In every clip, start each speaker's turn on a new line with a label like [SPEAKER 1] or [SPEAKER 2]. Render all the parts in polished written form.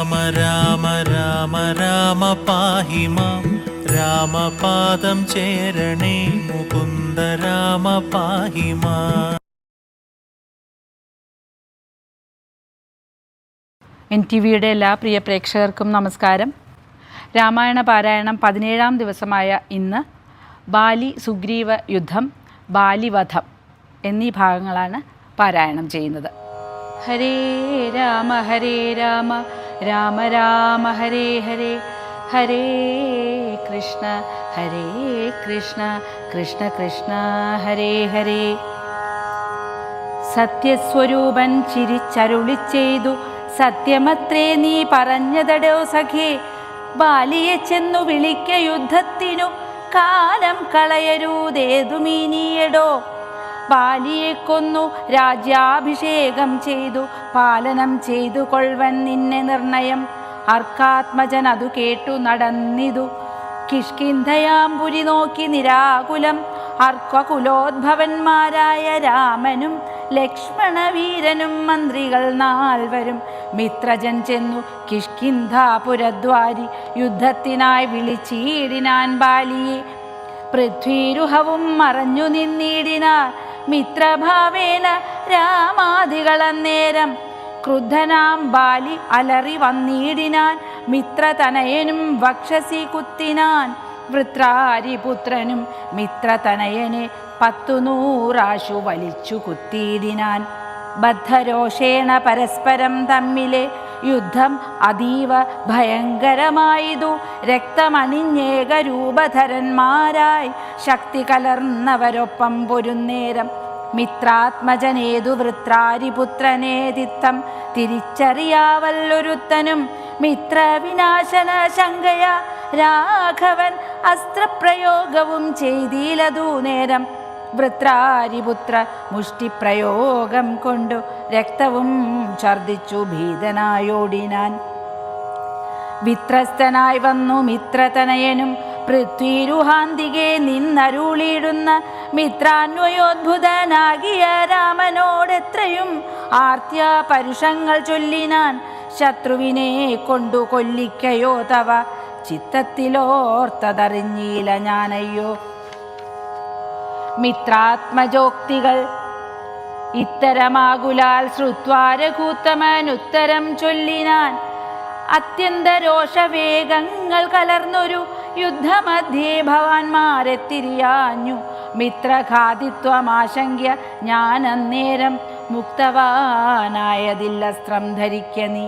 [SPEAKER 1] രാമ രാമ രാമ രാമ പാഹി മാം രാമപാദം ചേരണേ മുകുന്ദ രാമ പാഹി മാം.
[SPEAKER 2] NTVയുടെ എല്ലാ പ്രിയ പ്രേക്ഷകർക്കും നമസ്കാരം. രാമായണ പാരായണം 17-ാം ദിവസമായ ഇന്ന് ബാലി സുഗ്രീവ യുദ്ധം, ബാലിവധം എന്നീ ഭാഗങ്ങളാണ് പാരായണം ചെയ്യുന്നത്. ഹരേ രാമ രാമ രാമ ഹരേ ഹരേ, ഹരേ കൃഷ്ണ കൃഷ്ണ കൃഷ്ണ ഹരേ ഹരേ. സത്യസ്വരൂപൻ ചിരിച്ചരുളി ചെയ്തു, സത്യമത്രേ നീ പറഞ്ഞതടോ സഖേ. ബാലിയെ ചെന്നു വിളിക്ക യുദ്ധത്തിനു, കാലം കളയരുതേതുമീനിയടോ. ബാലിയെ കൊന്നു രാജ്യാഭിഷേകം ചെയ്തു, പാലനം ചെയ്തു കൊൾവൻ നിന്നെ നിർണയം. അർക്കാത്മജൻ അതു കേട്ടു നടന്നിതു, കിഷ്കിന്ധയാംപുരി നോക്കി നിരാകുലം. അർക്കകുലോദ്ഭവന്മാരായ രാമനും ലക്ഷ്മണവീരനും മന്ത്രികൾ 4 മിത്രജൻ ചെന്നു കിഷ്കിന്ധാപുരദ്വാരി യുദ്ധത്തിനായി വിളിച്ചീടിനാൻ ബാലിയെ. പൃഥ്വീരുഹവും മറഞ്ഞു നിന്നിടിനാർ മിത്രഭാവേന രാമാദികളന്നേരം. ക്രുദ്ധനാം ബാലി അലറി വന്നിടിനാൻ, മിത്രതനയനും വക്ഷസി കുത്തിനാൻ. വൃത്രാരിപുത്രനും മിത്രതനയനെ 100 വലിച്ചു കുത്തിയിടിനാൻ. ബദ്ധരോഷേണ പരസ്പരം തമ്മിലെ യുദ്ധം അതീവ ഭയങ്കരമായതു. രക്തമണിഞ്ഞേകരൂപധരന്മാരായി ശക്തി കലർന്നവരൊപ്പം പൊരുന്നേരം. മിത്രാത്മജനേതു വൃത്രാരിപുത്രനേതിത്തം തിരിച്ചറിയാവല്ലൊരുത്തനും. മിത്രവിനാശന ശങ്കയ രാഘവൻ അസ്ത്രപ്രയോഗവും ചെയ്തിലതു നേരം. വൃത്രാരിപുത്ര മുഷ്ടിപ്രയോഗം കൊണ്ടു രക്തവും ഛർദിച്ചു ഭീതനായോടിനാൻ. വിത്രസ്തനായി വന്നു മിത്രതനയനും പൃഥ്വീരുഹാന്തികെ നിന്നരുളിയിടുന്ന. മിത്രാന്വയോദ്ഭുതനാകിയ രാമനോടെത്രയും ആർത്യ പരുഷങ്ങൾ ചൊല്ലിനാൻ. ശത്രുവിനെ കൊണ്ടു കൊല്ലിക്കയോ തവ ചിത്തത്തിലോർത്തതറിഞ്ഞീല ഞാനയ്യോ. മിത്രാത്മജോക്തികൾ ഇത്തരമാകുലാൽ ശ്രുത്വാ രഘൂത്തമനുത്തരം ചൊല്ലിനാൻ. അത്യന്തരോഷവേഗങ്ങൾ കലർന്നൊരു യുദ്ധമധ്യേ ഭവാന്മാരെ തിരിയാഞ്ഞു. മിത്രഘാതിത്വമാശങ്ക്യ ഞാനന്നേരം മുക്തവാനായതില്ലസ്ത്രം ധരിക്ക നീ.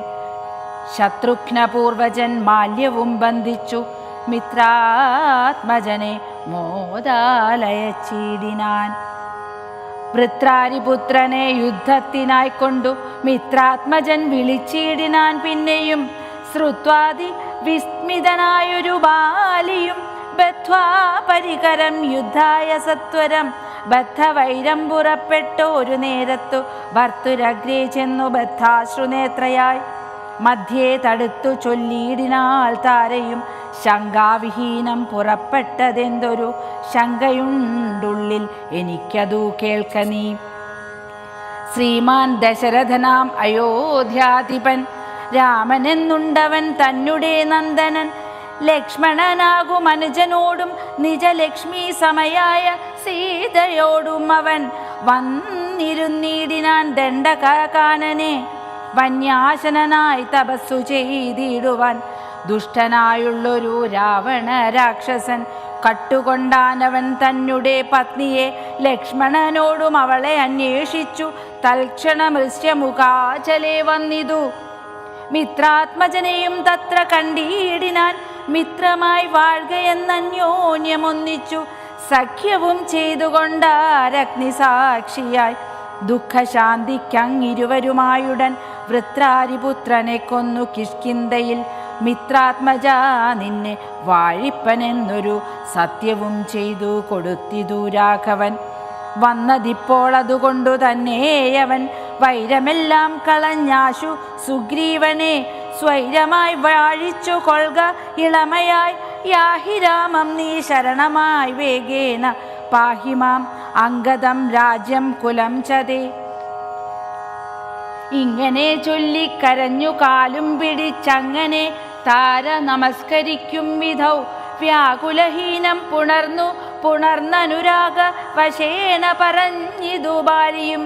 [SPEAKER 2] ശത്രുഘ്നപൂർവജൻ മാല്യവും ബന്ധിച്ചു മിത്രാത്മജനെ മോദാലയച്ചീടിനാൻ. വൃത്രാരിപുത്രനെ യുദ്ധത്തിനായിക്കൊണ്ടു മിത്രാത്മജൻ വിളിച്ചീടിനാൻ. പിന്നെയും ശ്രുത്വാദി വിസ്മിതനായൊരു ബാലിയും ബദ്ധ്വാ പരികരം യുദ്ധായ സത്വരം. ബദ്ധവൈരം പുറപ്പെട്ടൊരു നേരത്തു ഭർത്തുരഗ്രേ ചെന്നു ബദ്ധാശ്രുനേത്രയായി. മധ്യേ തടുത്തു ചൊല്ലിയിടിനാൾ താരയും, ശങ്കാവിഹീനം പുറപ്പെട്ടതെന്തൊരു ശങ്കയുണ്ടുള്ളിൽ എനിക്കതു കേൾക്ക നീ. ശ്രീമാൻ ദശരഥനാം അയോധ്യാധിപൻ രാമനെന്നുണ്ടവൻ തന്നെ നന്ദനൻ. ലക്ഷ്മണനാകും അനുജനോടും നിജലക്ഷ്മി സമയായ സീതയോടും അവൻ വന്നിരുന്നിടിനാൻ ദണ്ഡകാനനെ. വന്യാശനായി തപസ്സു ചെയ്തിടുവാൻ ദുഷ്ടനായുള്ളൊരു രാവണ രാക്ഷസൻ കട്ടുകൊണ്ടാനവൻ തന്നെ പത്നിയെ. ലക്ഷ്മണനോടും അവളെ അന്വേഷിച്ചു തൽക്ഷണമൃശ്യമുഖാചലേ വന്നിതു. മിത്രാത്മജനെയും തത്ര കണ്ടിടിനാൻ. മിത്രമായി വാഴുകയെന്നന്യോന്യമൊന്നിച്ചു സഖ്യവും ചെയ്തുകൊണ്ടാരഗ്നിസാക്ഷിയായി. ദുഃഖശാന്തിക്കങ്ങിരുവരുമായുടൻ വൃത്രാരിപുത്രനെ കൊന്നു കിഷ്കിന്ധയിൽ. മിത്രാത്മജ നിന്നെ വാഴിപ്പനെന്നൊരു സത്യവും ചെയ്തു കൊടുത്തിതു രാഘവൻ. വന്നതിപ്പോൾ അതുകൊണ്ടു തന്നെയവൻ വൈരമെല്ലാം കളഞ്ഞാശു സുഗ്രീവനെ. സ്വൈരമായി വാഴിച്ചു കൊൾക ഇളമയായി. യാഹി രാമം നീ ശരണമായി വേഗേന പാഹിമാം അംഗദം രാജ്യം കുലം ചതേ. ഇങ്ങനെ ചൊല്ലിക്കരഞ്ഞു കാലും പിടിച്ചങ്ങനെ താര നമസ്കരിക്കും വിധൗ വ്യാകുലഹീനം പുണർന്നനുരാഗ വശേന പറഞ്ഞിതു ബാലിയും.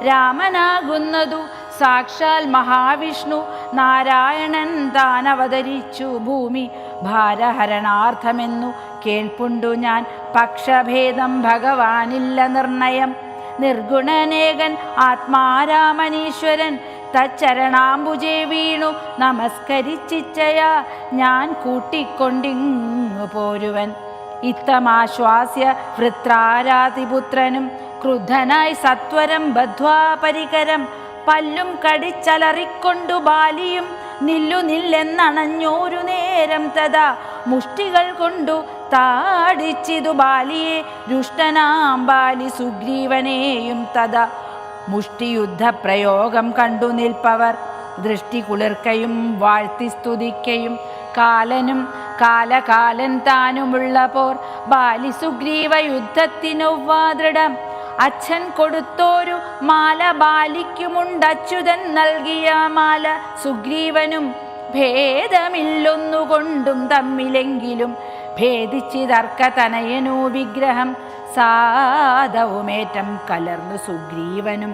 [SPEAKER 2] രാമനാകുന്നതു സാക്ഷാൽ മഹാവിഷ്ണു നാരായണൻ താൻ അവതരിച്ചു ഭൂമി ഭാരഹരണാർത്ഥമെന്നു കേൾപ്പുണ്ടു ഞാൻ. പക്ഷഭേദം ഭഗവാനില്ല നിർണയം. നിർഗുണനേകൻ ആത്മാരാമനീശ്വരൻ തച്ചരണാംബുജേ വീണു നമസ്കരിച്ചിച്ചയാ ഞാൻ കൂട്ടിക്കൊണ്ടിങ്ങു പോരുവൻ. ഇത്തമാശ്വാസ്യ വൃത്രാരാതിപുത്രനും ക്രുദ്ധനായി സത്വരം ബദ്ധ്വാ പരികരം പല്ലും കടിച്ചലറിക്കൊണ്ടു ബാലിയും നില്ലെന്നണഞ്ഞോരു നേരം തഥാ മുഷ്ടികൾ കൊണ്ടു താടിച്ചിതു ബാലിയെ രുഷ്ടനാം ബാലി സുഗ്രീവനെയും തഥാ. മുഷ്ടിയുദ്ധ പ്രയോഗം കണ്ടു നിൽപ്പവർ ദൃഷ്ടി കുളിർക്കയും വാഴ്ത്തി സ്തുതിക്കയും കാലനും കാലകാലൻ താനുമുള്ള പോർ ബാലി സുഗ്രീവ യുദ്ധത്തിനൊവ്വാദൃഢം. അച്ഛൻ കൊടുത്തോരു മാല ബാലിക്കുമുണ്ടച്യുതൻ നൽകിയ മാല സുഗ്രീവനും ഭേദമില്ലൊന്നുകൊണ്ടും തമ്മിലെങ്കിലും ഭേദിച്ചിതർക്ക തനയനു വിഗ്രഹം സാധവുമേറ്റം കലർന്നു സുഗ്രീവനും.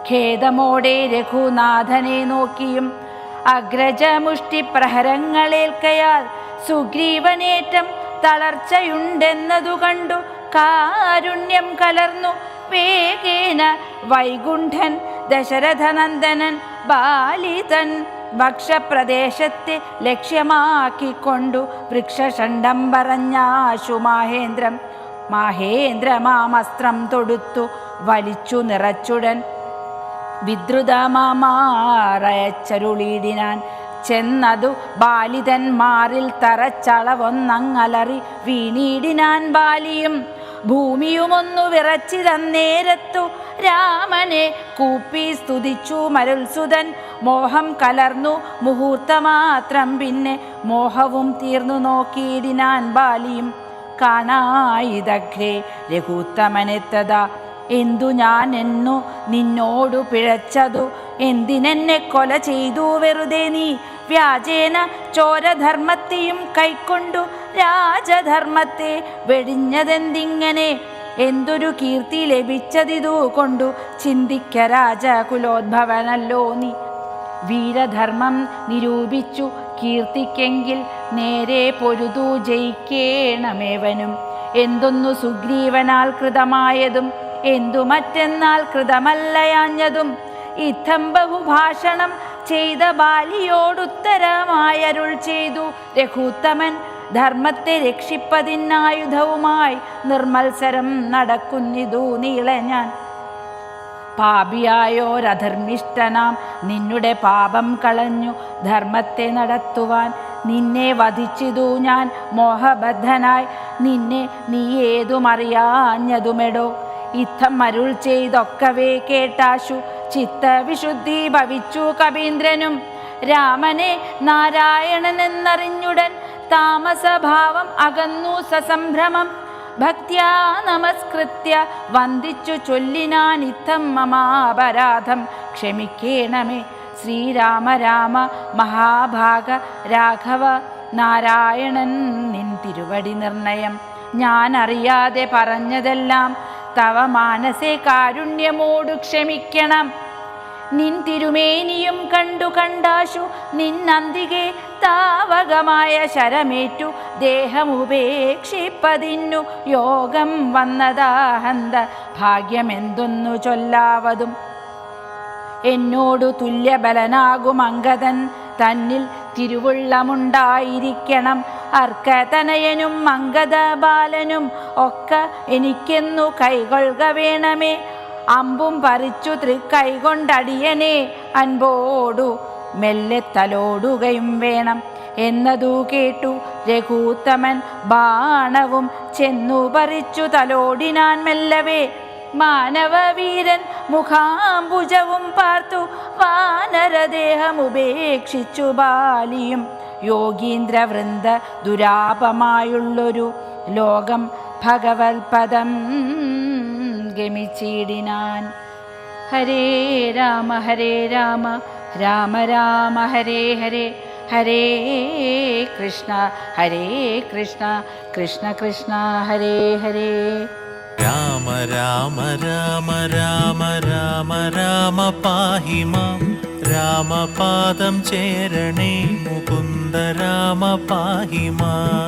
[SPEAKER 2] ഖേദമോടെ രഘുനാഥനെ നോക്കിയും അഗ്രജമുഷ്ടി പ്രഹരങ്ങളേൽക്കയാൽ സുഗ്രീവനേറ്റം തളർച്ചയുണ്ടെന്നതു കണ്ടു കാരുണ്യം കലർന്നു വേഗേന വൈകുണ്ഠൻ ദശരഥനന്ദനൻ ബാലിതൻ വക്ഷപ്രദേശത്തെ ലക്ഷ്യമാക്കിക്കൊണ്ടു വൃക്ഷഷണ്ഡം പറഞ്ഞാശു മാഹേന്ദ്രമാമസ്ത്രം തൊടുത്തു വലിച്ചു നിറച്ചുടൻ വിദ്രുതമാറയച്ചരുളിയിടിനാൻ. ചെന്നതു ബാലിതന്മാരിൽ തറച്ചളവൊന്നങ്ങലറി വീണിടിനാൻ ബാലിയും. ഭൂമിയുമൊന്നു വിറച്ചിതന്നേരത്തു രാമനെ കൂപ്പി സ്തുതിച്ചു മരുത്സുതൻ. മോഹം കലർന്നു മുഹൂർത്തമാത്രം പിന്നെ മോഹവും തീർന്നു നോക്കിയിടിനാൻ ബാലിയും. കാണായിതഗ്രേ രഘുത്തമനെത്തതാ എന്തു ഞാൻ എന്നു നിന്നോടു പിഴച്ചതു എന്തിനെന്നെ കൊല ചെയ്തു വെറുതെ നീ വ്യാജേന ചോരധർമ്മത്തെയും കൈക്കൊണ്ടു രാജധർമ്മത്തെ വെടിഞ്ഞതെന്തിങ്ങനെ എന്തൊരു കീർത്തി ലഭിച്ചതിതു കൊണ്ടു ചിന്തിക്ക രാജകുലോദ്ഭവനല്ലോ നീ വീരധർമ്മം നിരൂപിച്ചു കീർത്തിക്കെങ്കിൽ നേരെ പൊരുതു ജയിക്കേണമേവനും എന്തൊന്നു സുഗ്രീവനാൽ കൃതമായതും എന്തു മറ്റെന്നാൽ കൃതമല്ലയാഞ്ഞതും ഇത്തം ബഹുഭാഷണം ചെയ്ത ബാലിയോടുത്തരമായരുൾ ചെയ്തു രഘുത്തമൻ ധർമ്മത്തെ രക്ഷിപ്പതിനായുധവുമായി നിർമത്സരം നടക്കുന്നിതു നീളെ ഞാൻ പാപിയായോരധർമ്മിഷ്ടനാം നിന്നുടെ പാപം കളഞ്ഞു ധർമ്മത്തെ നടത്തുവാൻ നിന്നെ വധിച്ചിതു ഞാൻ മോഹബദ്ധനായി നിന്നെ നീ ഏതുമറിയാഞ്ഞതുമെടോ ഇത്തം അരുൾ ചെയ്തൊക്കവേ കേട്ടാശു ചിത്തവിശുദ്ധി ഭവിച്ചു കവീന്ദ്രനും രാമനെ നാരായണനെന്നറിഞ്ഞുടൻ താമസഭാവം അകന്നു സസംഭ്രമം ഭക്ത്യാ നമസ്കൃത്യ വന്ദിച്ചു ചൊല്ലിനാൻ ഇത്തം മമാപരാധം ക്ഷമിക്കേണമേ ശ്രീരാമ രാമ മഹാഭാഗ രാഘവ നാരായണൻ നിൻ തിരുവടി നിർണയം ഞാൻ അറിയാതെ പറഞ്ഞതെല്ലാം തവ മാനസേ കാരുണ്യമോടു ക്ഷമിക്കണം നിൻ തിരുമേനിയും കണ്ടു കണ്ടാശു നിന്നന്തികെ താവകമായ ശരമേറ്റു ദേഹമുപേക്ഷിപ്പതിന്നു യോഗം വന്നതാഹന്ത ഭാഗ്യമെന്തൊന്നു ചൊല്ലാവതും എന്നോടു തുല്യബലനാകും അംഗദൻ തന്നിൽ തിരുവുള്ളമുണ്ടായിരിക്കണം അർക്കതനയനും അംഗദ ബാലനും ഒക്കെ എനിക്കെന്നു കൈകൊള്ളുക വേണമേ അമ്പും പറിച്ചു തൃക്കൈകൊണ്ടടിയനെ അൻപോടു മെല്ലെ തലോടുകയും വേണം എന്നതു കേട്ടു രഘുത്തമൻ ബാണവും ചെന്നു പറിച്ചു തലോടിനാൻ മെല്ലവേ മാനവവീരൻ മുഖാംബുജവും പാർത്തു വാനരദേഹമുപേക്ഷിച്ചു ബാലിയും യോഗീന്ദ്രവൃന്ദ ദുരാപമായുള്ളൊരു ലോകം ഭഗവത്പദം ഗമിച്ചിടിനാൻ ഹരേ രാമ രാമ രാമ ഹരേ ഹരേ ഹരേ കൃഷ്ണ കൃഷ്ണ കൃഷ്ണ ഹരേ ഹരേ.
[SPEAKER 1] രാമ രാമ രാമ രാമ രാമ രാമ പാഹി മാം രാമപാദം ചേരണേ മുകുന്ദ രാമ പാഹി മാം.